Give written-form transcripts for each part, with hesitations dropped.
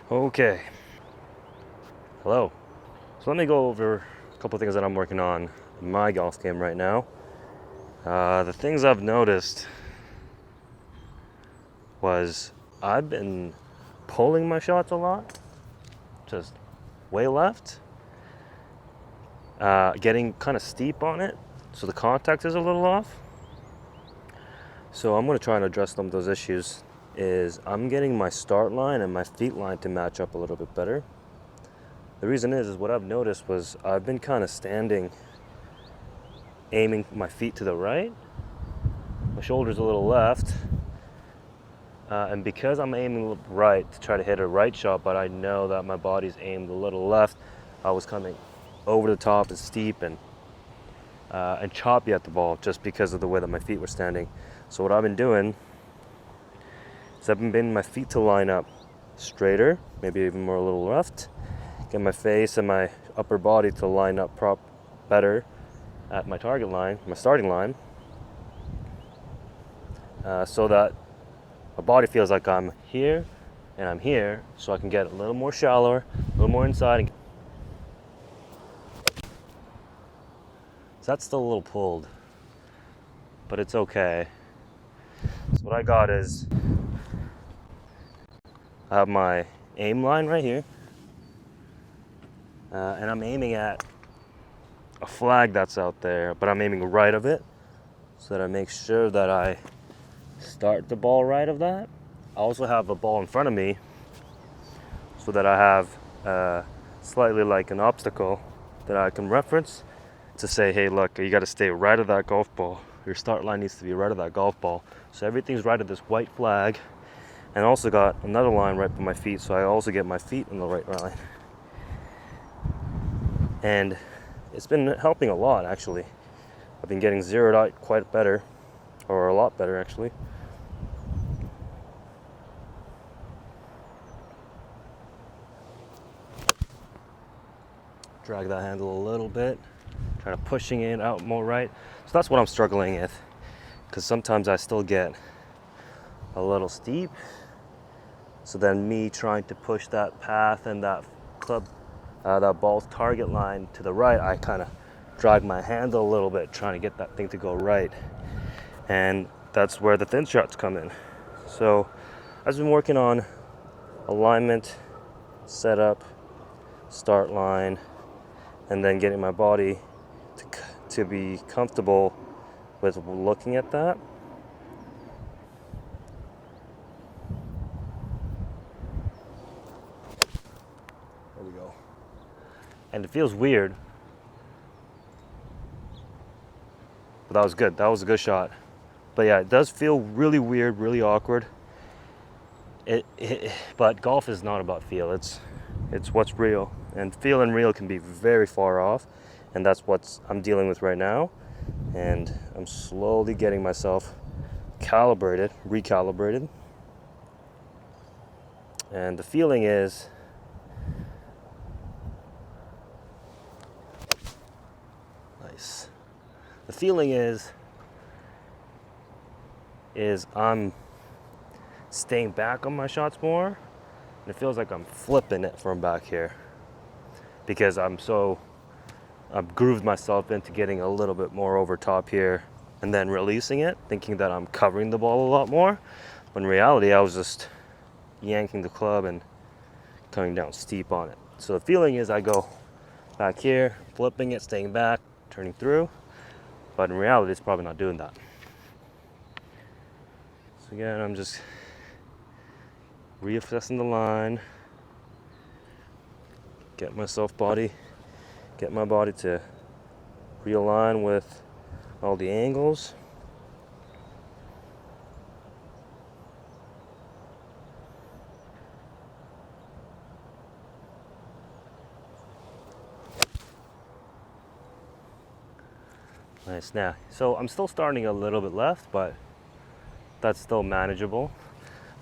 Okay, hello. So let me go over a couple things that I'm working on in my golf game right now. The things I've noticed was I've been pulling my shots a lot, just way left, getting kind of steep on it, so the contact is a little off. So I'm going to try and address some of those issues. I'm getting my start line and my feet line to match up a little bit better. The reason is what I've noticed was I've been kind of standing, aiming my feet to the right, my shoulders a little left, and because I'm aiming right to try to hit a right shot, but I know that my body's aimed a little left, I was coming over the top and steep and choppy at the ball just because of the way that my feet were standing. So what I've been doing is I've been bending my feet to line up straighter, maybe even more a little left, get my face and my upper body to line up better at my target line, my starting line, so that my body feels like I'm here and I'm here, so I can get a little more shallower, a little more inside. So that's still a little pulled, but it's okay. So what I got is I have my aim line right here, and I'm aiming at a flag that's out there, but I'm aiming right of it so that I make sure that I start the ball right of that. I also have a ball in front of me so that I have slightly like an obstacle that I can reference to say, hey, look, you got to stay right of that golf ball. Your start line needs to be right of that golf ball. So everything's right of this white flag, and I also got another line right by my feet, so I also get my feet in the right line. And it's been helping a lot, actually. I've been getting zeroed out quite better, or a lot better, actually. Drag that handle a little bit, try to pushing it out more right. So that's what I'm struggling with, because sometimes I still get a little steep. So then me trying to push that path and that club, that ball's target line to the right, I kind of drag my handle a little bit, trying to get that thing to go right. And that's where the thin shots come in. So I've been working on alignment, setup, start line, and then getting my body to be comfortable with looking at that. There we go. And it feels weird, but that was good. That was a good shot. But yeah, it does feel really weird, really awkward. But golf is not about feel. It's what's real, and feel and real can be very far off, and that's what I'm dealing with right now. And I'm slowly getting myself recalibrated. And the feeling is nice. The feeling is I'm staying back on my shots more, and it feels like I'm flipping it from back here because I've grooved myself into getting a little bit more over top here and then releasing it, thinking that I'm covering the ball a lot more. When in reality, I was just yanking the club and coming down steep on it. So the feeling is I go back here, flipping it, staying back, turning through, but in reality, it's probably not doing that. So again, I'm just reassessing the line, get my body to realign with all the angles. Nice. Now, so I'm still starting a little bit left, but that's still manageable.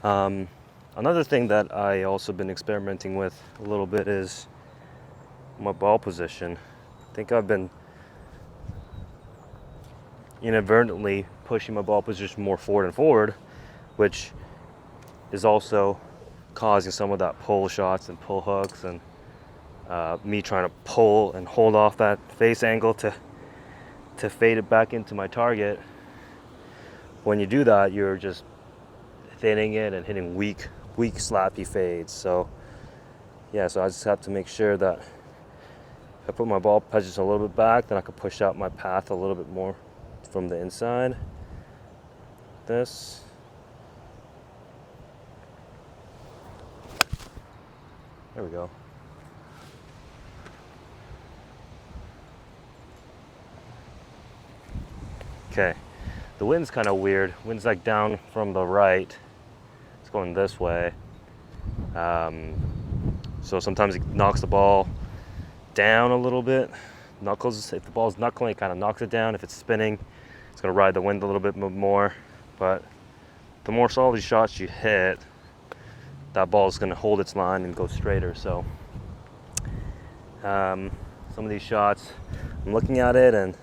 Another thing that I also been experimenting with a little bit is my ball position. I think I've been inadvertently pushing my ball position more forward and forward, which is also causing some of that pull shots and pull hooks, and me trying to pull and hold off that face angle to fade it back into my target. When you do that, you're just thinning it and hitting weak slappy fades. So yeah, so I just have to make sure that if I put my ball pitches a little bit back, then I can push out my path a little bit more from the inside. This. There we go. Okay, the wind's kind of weird. Wind's like down from the right. It's going this way. So sometimes it knocks the ball down a little bit. Knuckles, if the ball's knuckling, it kind of knocks it down. If it's spinning, it's going to ride the wind a little bit more. But the more solid shots you hit, that ball is going to hold its line and go straighter. So some of these shots, I'm looking at it, and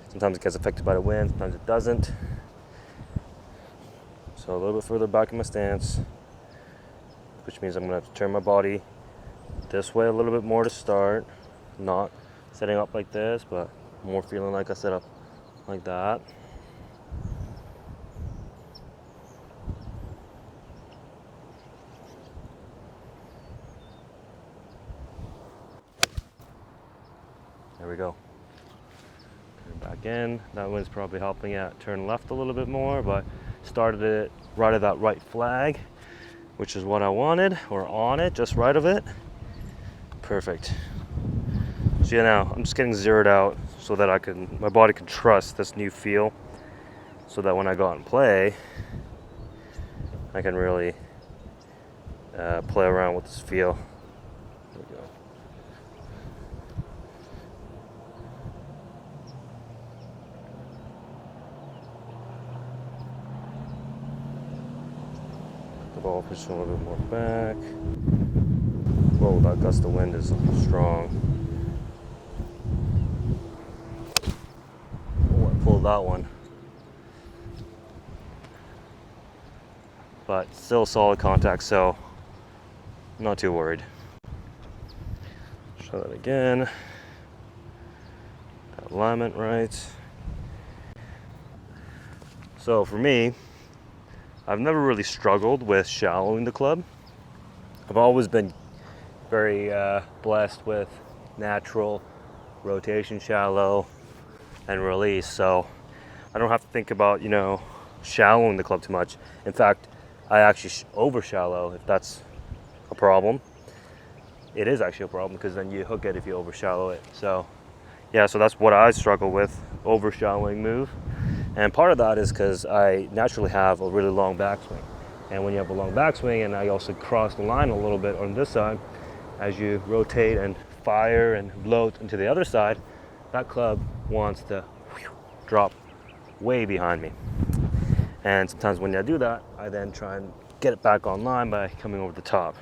sometimes it gets affected by the wind, sometimes it doesn't. So a little bit further back in my stance, which means I'm going to have to turn my body this way a little bit more to start. Not setting up like this, but more feeling like I set up like that. There we go. Turn back in. That one's probably helping it turn left a little bit more, but started it right at that right flag, which is what I wanted, or on it, just right of it. Perfect. So yeah, now I'm just getting zeroed out so that my body can trust this new feel, so that when I go out and play, I can really play around with this feel. There we go. The ball pushing a little bit more back. Whoa, that gust of wind is strong. Oh, I pulled that one. But still solid contact, so I'm not too worried. Try that again. That alignment right. So for me, I've never really struggled with shallowing the club. I've always been very blessed with natural rotation shallow and release, so I don't have to think about, shallowing the club too much. In fact, I actually over shallow if that's a problem. It is actually a problem because then you hook it if you over shallow it. So yeah, so that's what I struggle with, over shallowing move. And part of that is because I naturally have a really long backswing. And when you have a long backswing, and I also cross the line a little bit on this side, as you rotate and fire and blow into the other side, that club wants to drop way behind me. And sometimes when I do that, I then try and get it back online by coming over the top.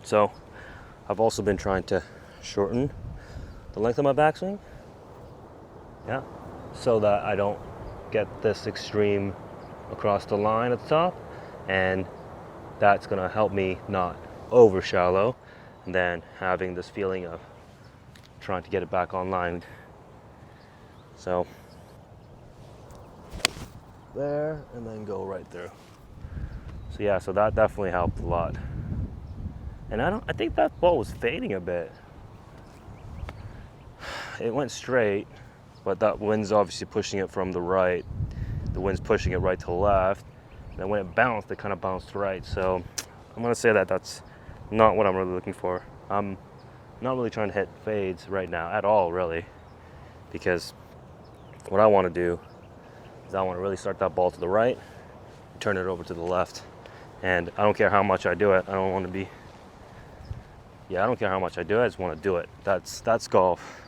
So I've also been trying to shorten the length of my backswing, yeah, so that I don't get this extreme across the line at the top, and that's gonna help me not over shallow, and then having this feeling of trying to get it back online. So there, and then go right through. So yeah, so that definitely helped a lot. And I think that ball was fading a bit. It went straight, but that wind's obviously pushing it from the right. The wind's pushing it right to the left. And then when it bounced, it kind of bounced right. So I'm gonna say that that's not what I'm really looking for. I'm not really trying to hit fades right now at all, really, because what I want to do is I want to really start that ball to the right, turn it over to the left. And I don't care how much I do it. I don't want to be, I don't care how much I do it. I just want to do it. That's golf.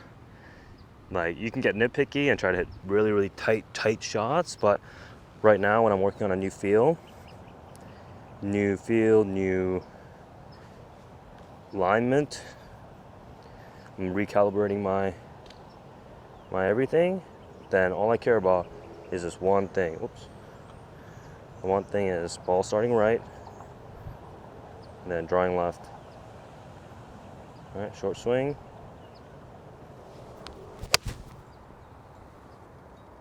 Like, you can get nitpicky and try to hit really, really tight shots, but right now when I'm working on a new feel, new alignment, I'm recalibrating my everything, then all I care about is this one thing. Oops. The one thing is ball starting right, and then drawing left. All right, short swing.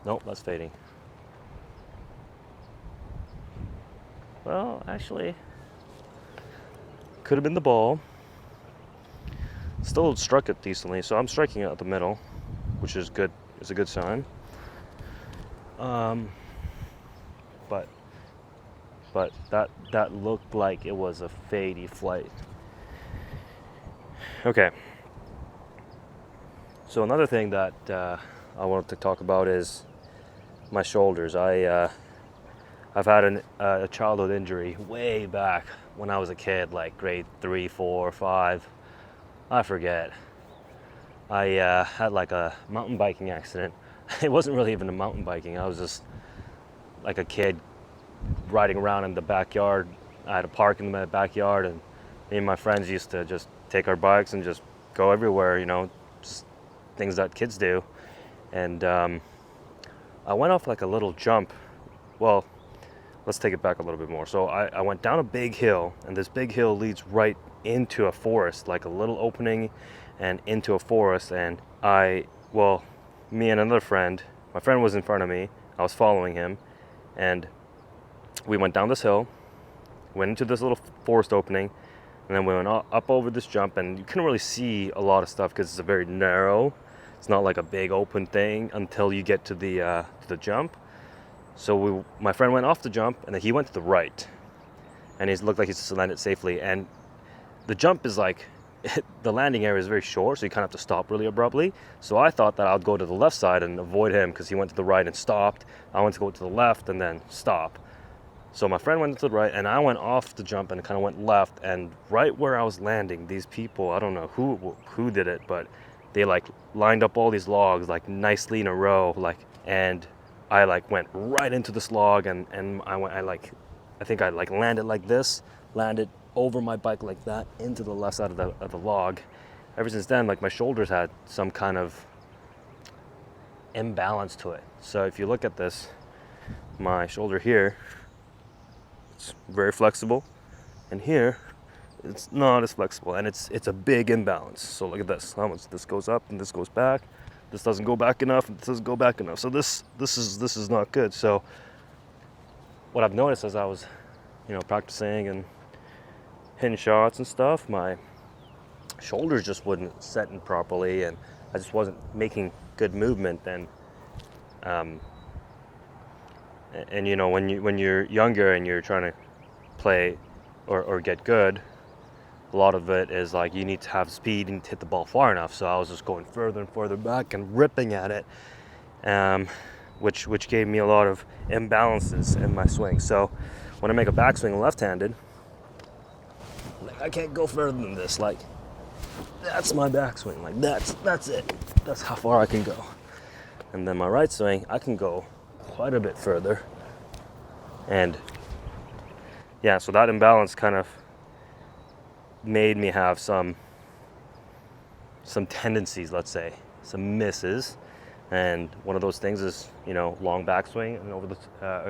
Nope, that's fading. Well, actually, could have been the ball. Still struck it decently, so I'm striking it at the middle, which is good. It's a good sign. But that looked like it was a fadey flight. Okay. So another thing that I wanted to talk about is my shoulders. I've had a childhood injury way back when I was a kid, like grade 3, 4, 5. I forget. I had like a mountain biking accident. It wasn't really even a mountain biking. I was just like a kid riding around in the backyard. I had a park in my backyard, and me and my friends used to just take our bikes and just go everywhere, just things that kids do. And I went off like a little jump. Well, let's take it back a little bit more. So I went down a big hill, and this big hill leads right into a forest, like a little opening and into a forest. And me and another friend, my friend was in front of me, I was following him, and we went down this hill, went into this little forest opening, and then we went up over this jump, and you couldn't really see a lot of stuff because it's a very narrow, it's not like a big open thing until you get to the jump. So my friend went off the jump, and then he went to the right, and he looked like he just landed safely. And the jump is like, the landing area is very short, so you kind of have to stop really abruptly. So I thought that I'd go to the left side and avoid him because he went to the right and stopped. I went to go to the left and then stop. So my friend went to the right, and I went off the jump and kind of went left. And right where I was landing, these people, I don't know who did it, but they like lined up all these logs like nicely in a row, and I like went right into this log, and I think I like landed like this, landed over my bike like that into the left side of the log. Ever since then, like my shoulders had some kind of imbalance to it. So if you look at this, my shoulder here, it's very flexible, and here it's not as flexible, and it's a big imbalance. So look at this, how much this goes up and this goes back. This doesn't go back enough, and this doesn't go back enough. So this is not good. So what I've noticed as I was, practicing and hitting shots and stuff, my shoulders just wouldn't set in properly, and I just wasn't making good movement. And when you're younger and you're trying to play or get good, a lot of it is like you need to have speed and hit the ball far enough. So I was just going further and further back and ripping at it, which gave me a lot of imbalances in my swing. So when I make a backswing left-handed, I can't go further than this. Like, that's my backswing. Like, that's it. That's how far I can go. And then my right swing, I can go quite a bit further. And yeah, so that imbalance kind of made me have some tendencies, let's say, some misses. And one of those things is, long backswing and over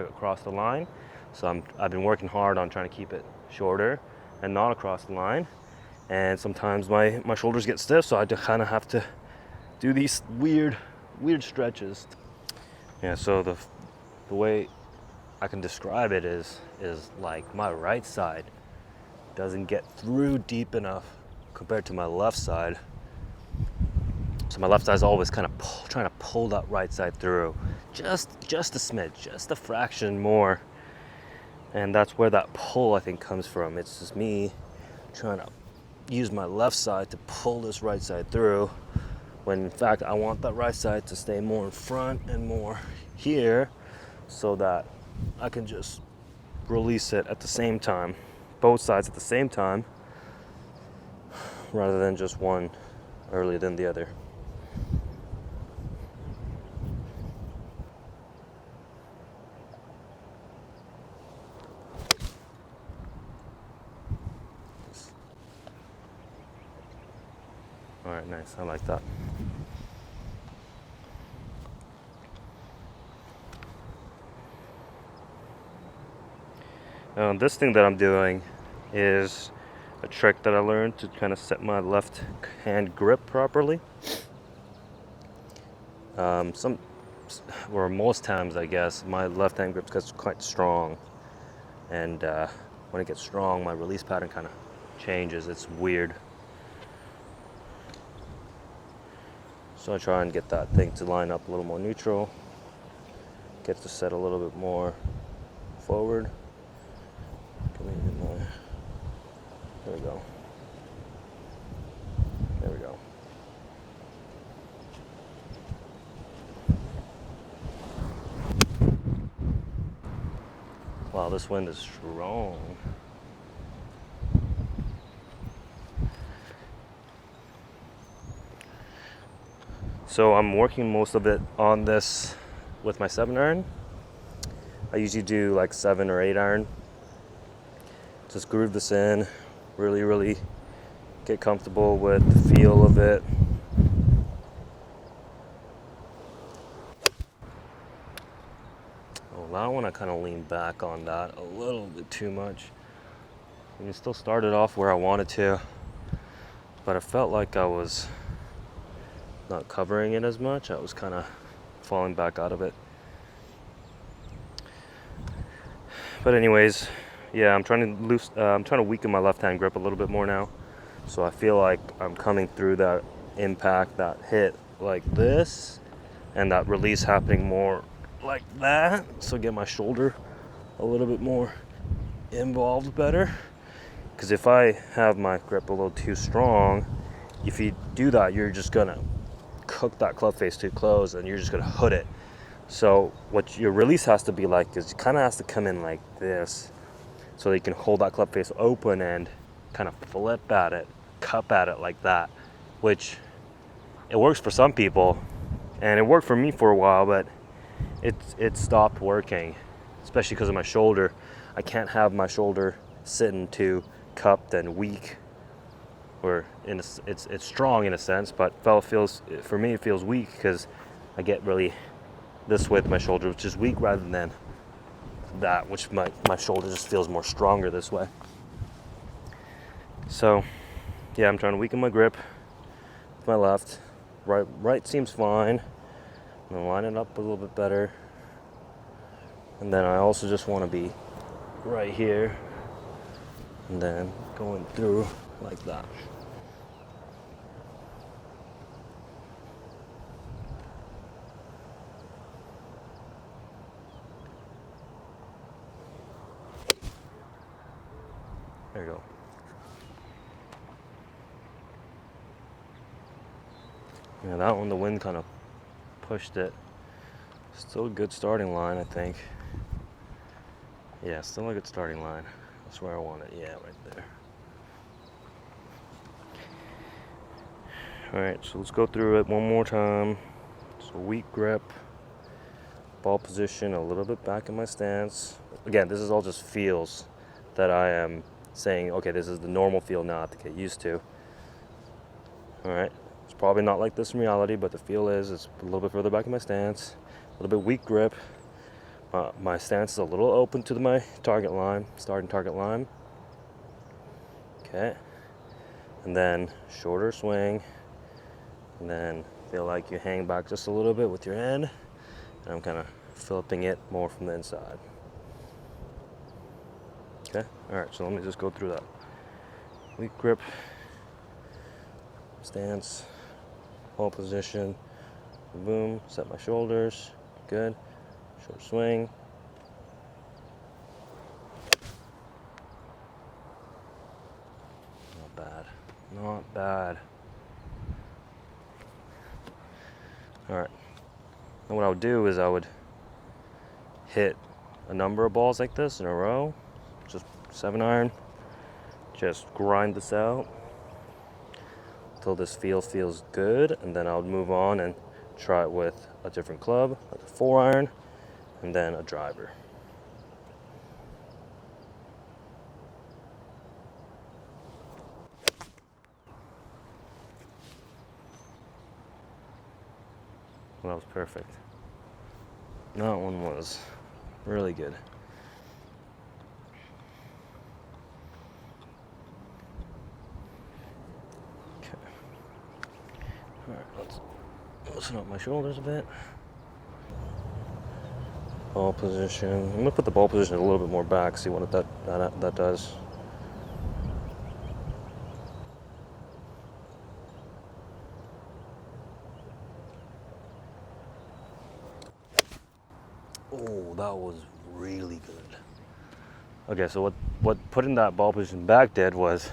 across the line. So I've been working hard on trying to keep it shorter and not across the line. And sometimes my shoulders get stiff, so I kind of have to do these weird stretches. Yeah, so the way I can describe it is like my right side doesn't get through deep enough compared to my left side. So my left side is always kind of trying to pull that right side through, just a smidge, just a fraction more. And that's where that pull, I think, comes from. It's just me trying to use my left side to pull this right side through, when in fact I want that right side to stay more in front and more here, so that I can just release it at the same time, both sides at the same time, rather than just one earlier than the other. All right, nice. I like that. This thing that I'm doing is a trick that I learned to kind of set my left hand grip properly. Most times, I guess, my left hand grip gets quite strong, and when it gets strong, my release pattern kind of changes. It's weird. So I try and get that thing to line up a little more neutral, get to set a little bit more forward. There we go. There we go. Wow, this wind is strong. So I'm working most of it on this with my 7-iron. I usually do like 7 or 8-iron. Just groove this in, really get comfortable with the feel of it. Oh, that one I kind of leaned back on that a little bit too much. I mean, it still started off where I wanted to, but I felt like I was not covering it as much. I was kind of falling back out of it. But anyways, yeah, I'm trying to weaken my left hand grip a little bit more now. So I feel like I'm coming through that impact, that hit like this, and that release happening more like that. So get my shoulder a little bit more involved better. Because if I have my grip a little too strong, if you do that, you're just gonna cook that club face too close and you're just gonna hood it. So what your release has to be like is it kind of has to come in like this, so that you can hold that club face open and kind of flip at it, cup at it like that, which it works for some people, and it worked for me for a while, but it stopped working, especially because of my shoulder. I can't have my shoulder sitting too cupped and weak, or it's strong in a sense, but for me it feels weak because I get really this way with my shoulder, which is weak, rather than that, which my shoulder just feels more stronger this way. So yeah, I'm trying to weaken my grip with my left. Right seems fine. I'm gonna line it up a little bit better, and then I also just want to be right here and then going through like that. There you go. Yeah, that one, the wind kind of pushed it. Still a good starting line, I think. Yeah, still a good starting line. That's where I want it. Yeah, right there. Alright, so let's go through it one more time. So weak grip, ball position a little bit back in my stance. Again, this is all just feels that I am saying, okay, this is the normal feel now I have to get used to. Alright, it's probably not like this in reality, but the feel is it's a little bit further back in my stance, a little bit weak grip. My stance is a little open to my target line, starting target line. Okay, and then shorter swing, and then feel like you hang back just a little bit with your hand, and I'm kind of flipping it more from the inside. Okay, all right, so let me just go through that. Weak grip, stance, ball position, boom, set my shoulders, good, short swing. Not bad, not bad. All right, and what I would do is I would hit a number of balls like this in a row, just 7-iron, just grind this out until this feel feels good, and then I would move on and try it with a different club, like a 4-iron, and then a driver. Well, that was perfect. That one was really good. Loosen up my shoulders a bit. Ball position. I'm gonna put the ball position a little bit more back, see what that does. Oh, that was really good. Okay, so what putting that ball position back did was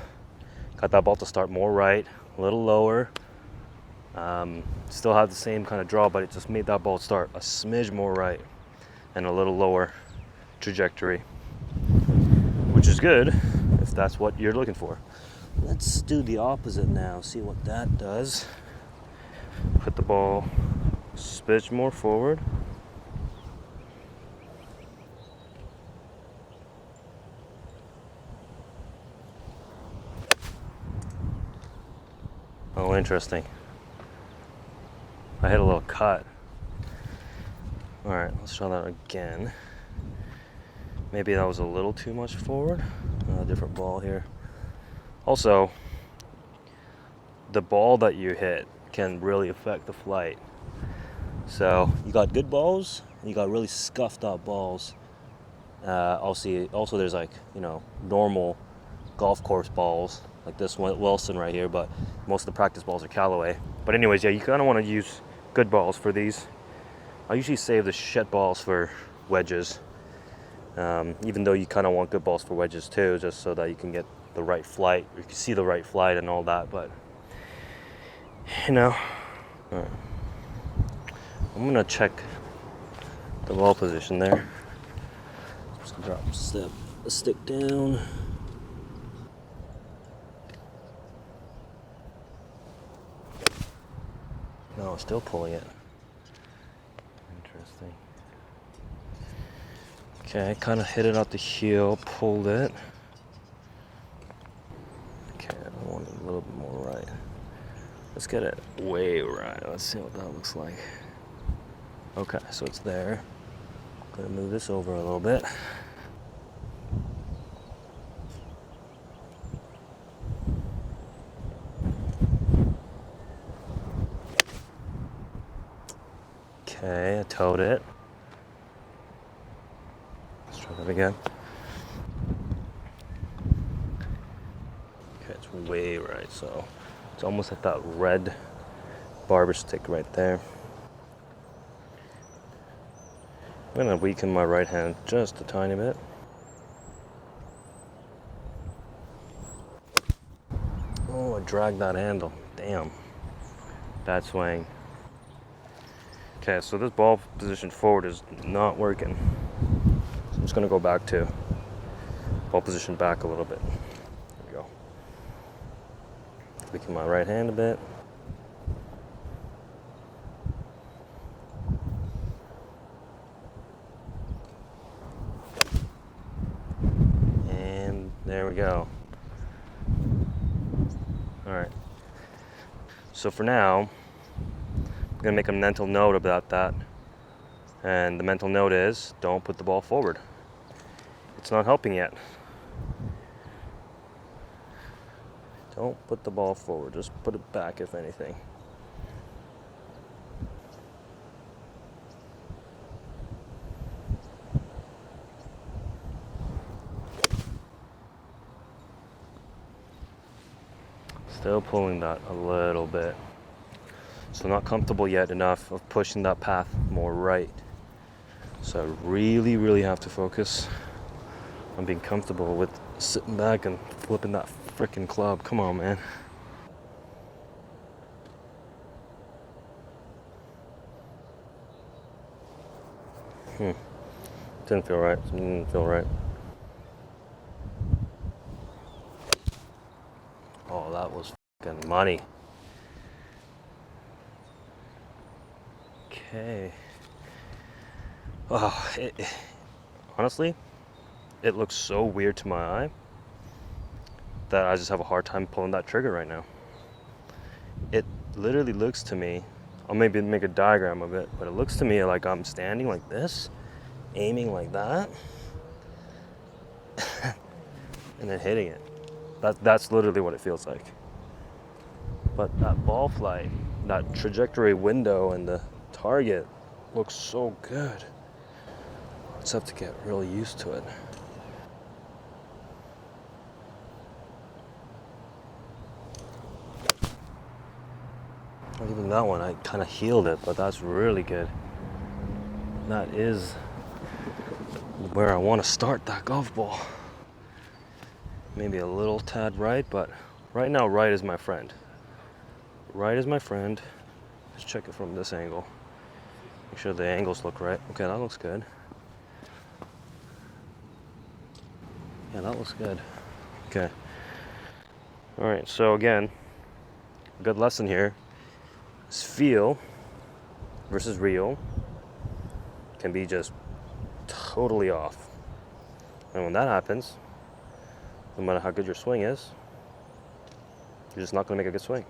got that ball to start more right, a little lower. Still had the same kind of draw, but it just made that ball start a smidge more right and a little lower trajectory, which is good if that's what you're looking for. Let's do the opposite now, see what that does. Put the ball a smidge more forward. Oh, interesting. I hit a little cut. All right, let's try that again. Maybe that was a little too much forward. Different ball here. Also, the ball that you hit can really affect the flight. So you got good balls, and you got really scuffed up balls. Also there's like, normal golf course balls, like this one, Wilson right here, but most of the practice balls are Callaway. But anyways, yeah, you kind of want to use good balls for these. I usually save the shit balls for wedges, even though you kind of want good balls for wedges too, just so that you can get the right flight, you can see the right flight and all that, but all right. I'm gonna check the ball position there. Just gonna drop the stick down. No, still pulling it. Interesting. Okay, kind of hit it out the heel, pulled it. Okay, I want it a little bit more right. Let's get it way right. Let's see what that looks like. Okay, so it's there. Gonna move this over a little bit. Okay, I towed it. Let's try that again. Okay, it's way right, so it's almost at that red barber stick right there. I'm gonna weaken my right hand just a tiny bit. Oh, I dragged that handle. Damn. Bad swing. Okay, so this ball position forward is not working. So I'm just gonna go back to ball position back a little bit. There we go. Weaken my right hand a bit. And there we go. All right. So for now, I'm gonna make a mental note about that. And the mental note is, don't put the ball forward. It's not helping yet. Don't put the ball forward, just put it back if anything. Still pulling that a little bit. So not comfortable yet enough of pushing that path more right. So I really, really have to focus on being comfortable with sitting back and flipping that frickin' club. Come on, man. Didn't feel right. Didn't feel right. Oh, that was fucking money. Okay. Oh, honestly, it looks so weird to my eye that I just have a hard time pulling that trigger right now. It literally looks to me, I'll maybe make a diagram of it, but it looks to me like I'm standing like this, aiming like that, and then hitting it. That's literally what it feels like. But that ball flight, that trajectory window and the target looks so good. Just have to get really used to it. Even that one, I kind of healed it, but that's really good. That is where I want to start that golf ball. Maybe a little tad right, but right now right is my friend. Right is my friend. Let's check it from this angle. Make sure the angles look right. Okay, that looks good. Yeah, that looks good. Okay. All right, so again, a good lesson here is feel versus real can be just totally off. And when that happens, no matter how good your swing is, you're just not going to make a good swing.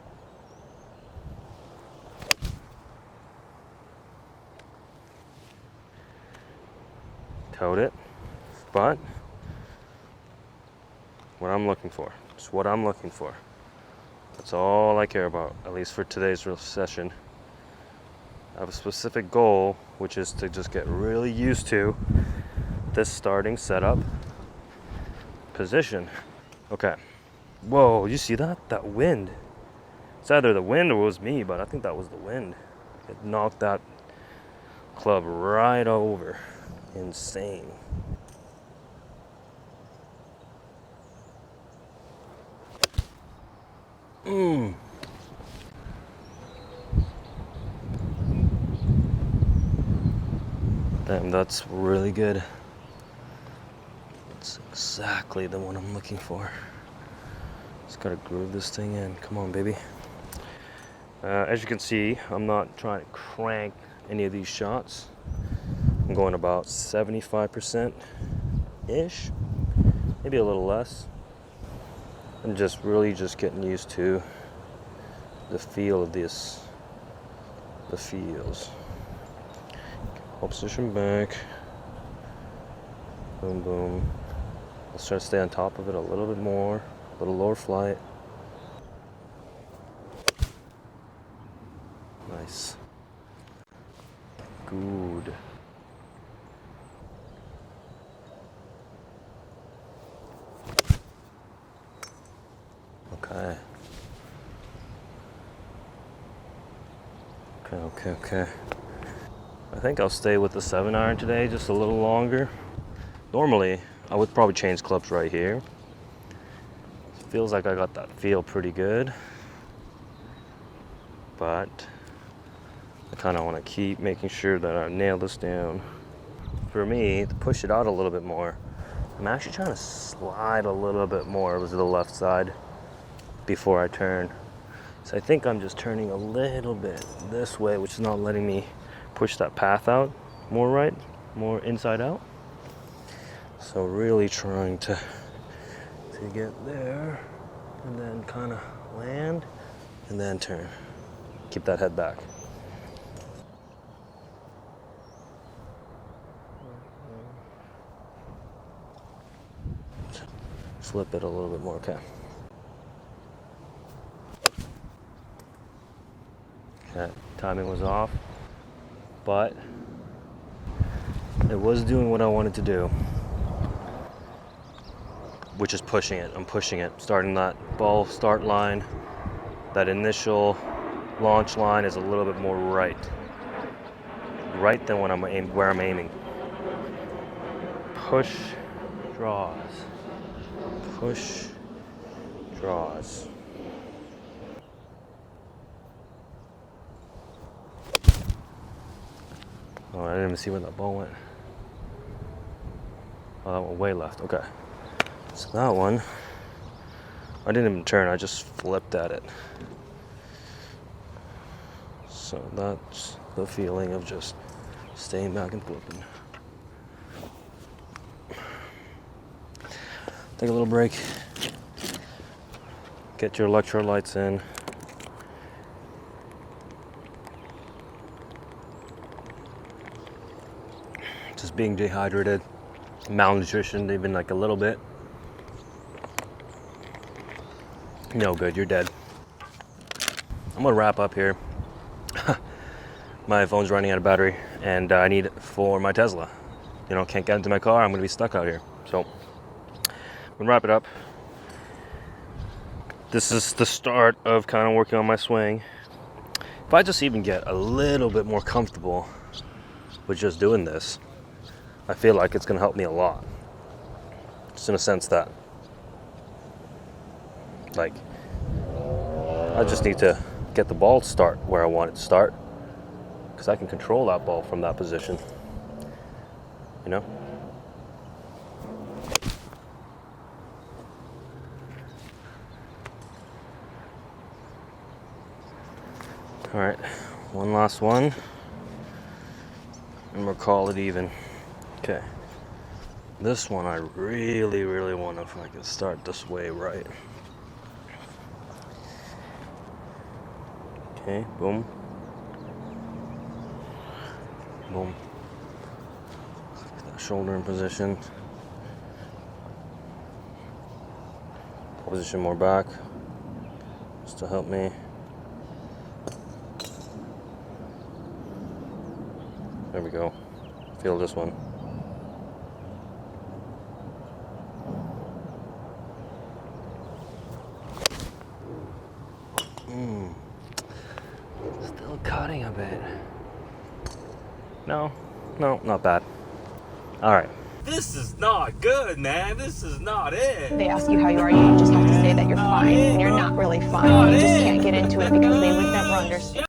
Toed it, but what I'm looking for. It's what I'm looking for. That's all I care about, at least for today's session. I have a specific goal, which is to just get really used to this starting setup position. Okay. Whoa, you see that? That wind. It's either the wind or it was me, but I think that was the wind. It knocked that club right over. Insane. Damn, that's really good. That's exactly the one I'm looking for. Just gotta groove this thing in. Come on, baby. As you can see, I'm not trying to crank any of these shots. I'm going about 75%-ish, maybe a little less. I'm just really just getting used to the feel of this, the feels. Hold position back, boom, boom. Let's try to stay on top of it a little bit more, a little lower flight. Nice. Good. Okay. Okay. I think I'll stay with the 7-iron today just a little longer. Normally, I would probably change clubs right here. It feels like I got that feel pretty good. But I kind of want to keep making sure that I nail this down. For me, to push it out a little bit more, I'm actually trying to slide a little bit more to the left side before I turn. So I think I'm just turning a little bit this way, which is not letting me push that path out more right, more inside out. So really trying to get there and then kind of land and then turn. Keep that head back. Flip it a little bit more, okay. Okay, timing was off, but it was doing what I wanted to do, which is pushing it. I'm pushing it, starting that ball start line. That initial launch line is a little bit more right than when where I'm aiming. Push, draws. Push, draws. Oh, I didn't even see where that ball went. Oh, that went way left. Okay. So that one, I didn't even turn. I just flipped at it. So that's the feeling of just staying back and flipping. Take a little break. Get your electrolytes in. Just being dehydrated, malnutrition, even like a little bit. No good, you're dead. I'm gonna wrap up here. my phone's running out of battery, and I need it for my Tesla. You know, can't get into my car, I'm gonna be stuck out here. So, I'm gonna wrap it up. This is the start of kind of working on my swing. If I just even get a little bit more comfortable with just doing this, I feel like it's gonna help me a lot. Just in a sense that, like, I just need to get the ball to start where I want it to start, because I can control that ball from that position, you know? All right, one last one, and we'll call it even. Okay, this one I really, really want to, if I can start this way right. Okay, boom. Boom. Get that shoulder in position. Position more back, just to help me. There we go. Feel this one. Still cutting a bit. No, not bad. All right. This is not good, man. This is not it. They ask you how you are, you just have to say that you're fine. And you're not really fine. You just can't get into it because they would never understand.